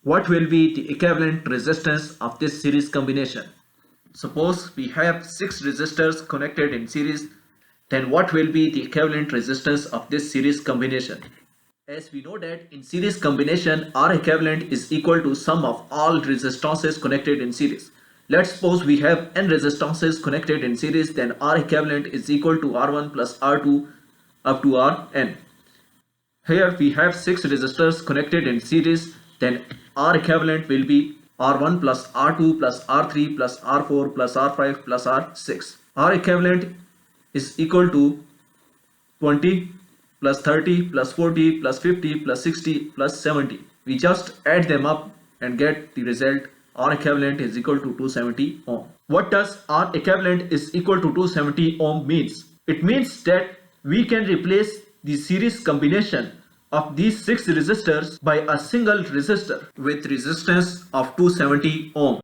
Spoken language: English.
What will be the equivalent resistance of this series combination? Suppose we have 6 resistors connected in series, then what will be the equivalent resistance of this series combination? As we know that in series combination, R equivalent is equal to sum of all resistances connected in series. Let's suppose we have n resistances connected in series, then R equivalent is equal to R1 plus R2 up to Rn. Here we have 6 resistors connected in series, then R equivalent will be R1 plus R2 plus R3 plus R4 plus R5 plus R6. R equivalent is equal to 20 plus 30 plus 40 plus 50 plus 60 plus 70. We just add them up and get the result. R equivalent is equal to 270 ohm. What does R equivalent is equal to 270 ohm means? It means that we can replace the series combination of these 6 resistors by a single resistor with resistance of 270 ohm.